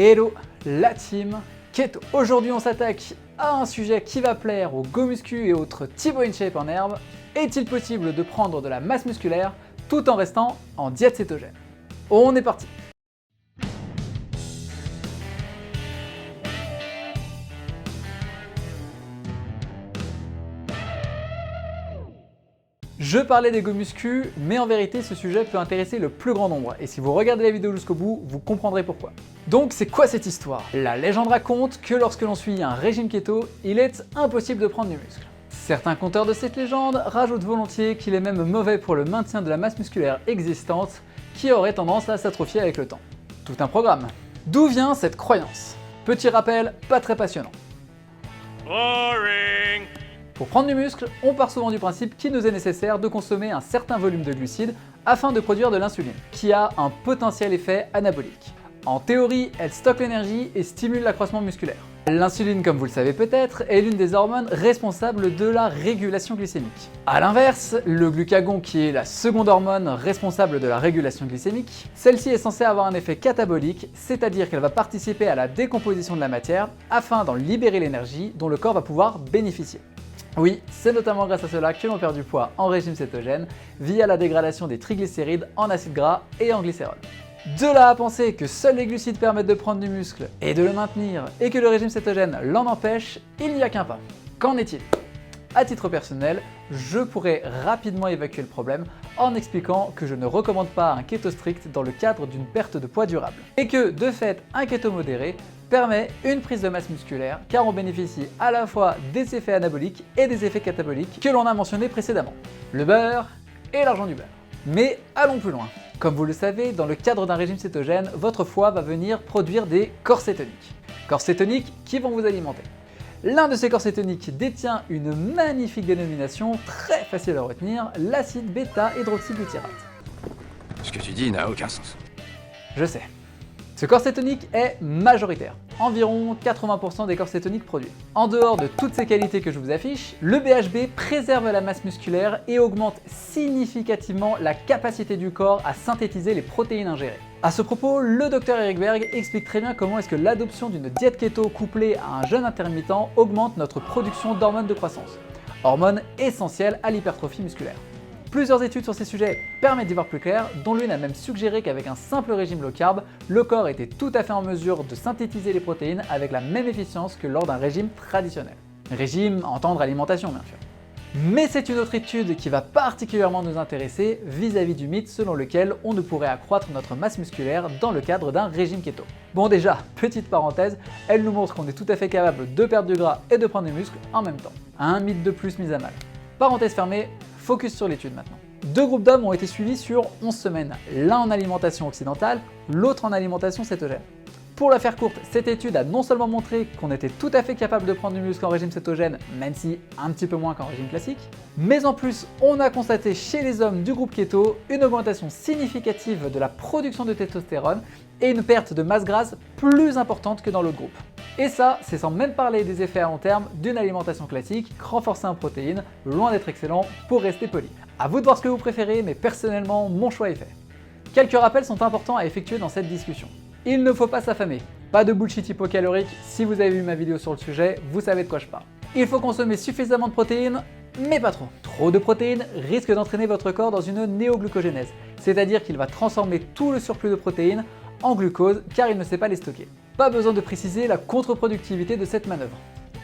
Hello la team Keto. Aujourd'hui on s'attaque à un sujet qui va plaire aux go muscu et autres Thibaut InShape en herbe. Est-il possible de prendre de la masse musculaire tout en restant en diète cétogène? On est parti. Je parlais des go muscu, mais en vérité ce sujet peut intéresser le plus grand nombre, et si vous regardez la vidéo jusqu'au bout, vous comprendrez pourquoi. Donc c'est quoi cette histoire? La légende raconte que lorsque l'on suit un régime keto, il est impossible de prendre du muscle. Certains conteurs de cette légende rajoutent volontiers qu'il est même mauvais pour le maintien de la masse musculaire existante, qui aurait tendance à s'atrophier avec le temps. Tout un programme. D'où vient cette croyance? Petit rappel, pas très passionnant. Boring. Pour prendre du muscle, on part souvent du principe qu'il nous est nécessaire de consommer un certain volume de glucides afin de produire de l'insuline, qui a un potentiel effet anabolique. En théorie, elle stocke l'énergie et stimule l'accroissement musculaire. L'insuline, comme vous le savez peut-être, est l'une des hormones responsables de la régulation glycémique. A l'inverse, le glucagon, qui est la seconde hormone responsable de la régulation glycémique, celle-ci est censée avoir un effet catabolique, c'est-à-dire qu'elle va participer à la décomposition de la matière afin d'en libérer l'énergie dont le corps va pouvoir bénéficier. Oui, c'est notamment grâce à cela que l'on perd du poids en régime cétogène via la dégradation des triglycérides en acides gras et en glycérol. De là à penser que seuls les glucides permettent de prendre du muscle et de le maintenir et que le régime cétogène l'en empêche, il n'y a qu'un pas. Qu'en est-il? À titre personnel, je pourrais rapidement évacuer le problème en expliquant que je ne recommande pas un keto strict dans le cadre d'une perte de poids durable. Et que, de fait, un keto modéré permet une prise de masse musculaire car on bénéficie à la fois des effets anaboliques et des effets cataboliques que l'on a mentionnés précédemment. Le beurre et l'argent du beurre. Mais allons plus loin. Comme vous le savez, dans le cadre d'un régime cétogène, votre foie va venir produire des corps cétoniques. Corps cétoniques qui vont vous alimenter. L'un de ces corps cétoniques détient une magnifique dénomination très facile à retenir, l'acide bêta-hydroxybutyrate. Ce que tu dis n'a aucun sens. Je sais. Ce corps cétonique est majoritaire, environ 80% des corps cétoniques produits. En dehors de toutes ces qualités que je vous affiche, le BHB préserve la masse musculaire et augmente significativement la capacité du corps à synthétiser les protéines ingérées. À ce propos, le docteur Eric Berg explique très bien comment est-ce que l'adoption d'une diète keto couplée à un jeûne intermittent augmente notre production d'hormones de croissance, hormones essentielles à l'hypertrophie musculaire. Plusieurs études sur ces sujets permettent d'y voir plus clair, dont l'une a même suggéré qu'avec un simple régime low carb, le corps était tout à fait en mesure de synthétiser les protéines avec la même efficience que lors d'un régime traditionnel. Régime, entendre alimentation bien sûr. Mais c'est une autre étude qui va particulièrement nous intéresser vis-à-vis du mythe selon lequel on ne pourrait accroître notre masse musculaire dans le cadre d'un régime keto. Bon déjà, petite parenthèse, elle nous montre qu'on est tout à fait capable de perdre du gras et de prendre du muscle en même temps. Un mythe de plus mis à mal. Parenthèse fermée, focus sur l'étude maintenant. Deux groupes d'hommes ont été suivis sur 11 semaines, l'un en alimentation occidentale, l'autre en alimentation cétogène. Pour la faire courte, cette étude a non seulement montré qu'on était tout à fait capable de prendre du muscle en régime cétogène, même si un petit peu moins qu'en régime classique, mais en plus on a constaté chez les hommes du groupe keto une augmentation significative de la production de testostérone et une perte de masse grasse plus importante que dans l'autre groupe. Et ça, c'est sans même parler des effets à long terme d'une alimentation classique renforcée en protéines, loin d'être excellent pour rester poli. À vous de voir ce que vous préférez, mais personnellement, mon choix est fait. Quelques rappels sont importants à effectuer dans cette discussion. Il ne faut pas s'affamer. Pas de bullshit hypocalorique, si vous avez vu ma vidéo sur le sujet, vous savez de quoi je parle. Il faut consommer suffisamment de protéines, mais pas trop. Trop de protéines risque d'entraîner votre corps dans une néoglucogénèse, c'est-à-dire qu'il va transformer tout le surplus de protéines en glucose car il ne sait pas les stocker. Pas besoin de préciser la contre-productivité de cette manœuvre.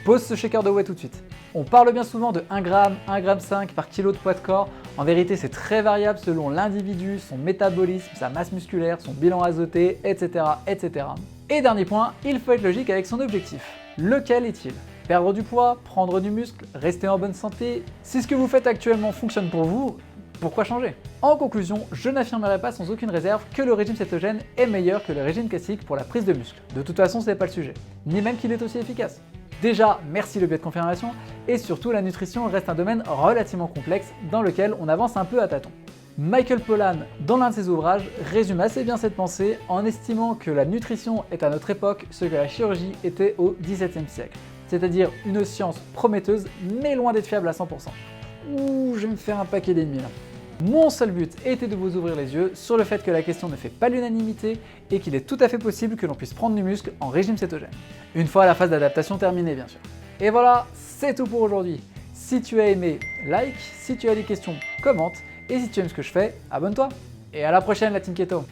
Pose ce shaker de whey tout de suite. On parle bien souvent de 1 g, 1,5 g par kilo de poids de corps. En vérité, c'est très variable selon l'individu, son métabolisme, sa masse musculaire, son bilan azoté, etc., etc. Et dernier point, il faut être logique avec son objectif. Lequel est-il? Perdre du poids, prendre du muscle, rester en bonne santé? Si ce que vous faites actuellement fonctionne pour vous, pourquoi changer? En conclusion, je n'affirmerai pas sans aucune réserve que le régime cétogène est meilleur que le régime classique pour la prise de muscle. De toute façon, ce n'est pas le sujet. Ni même qu'il est aussi efficace. Déjà, merci le biais de confirmation, et surtout la nutrition reste un domaine relativement complexe dans lequel on avance un peu à tâtons. Michael Pollan, dans l'un de ses ouvrages, résume assez bien cette pensée en estimant que la nutrition est à notre époque ce que la chirurgie était au XVIIe siècle, c'est-à-dire une science prometteuse mais loin d'être fiable à 100%. Ouh, je vais me faire un paquet d'ennemis là. Mon seul but était de vous ouvrir les yeux sur le fait que la question ne fait pas l'unanimité et qu'il est tout à fait possible que l'on puisse prendre du muscle en régime cétogène. Une fois la phase d'adaptation terminée bien sûr. Et voilà, c'est tout pour aujourd'hui. Si tu as aimé, like, si tu as des questions, commente, et si tu aimes ce que je fais, abonne-toi. Et à la prochaine la Team Keto.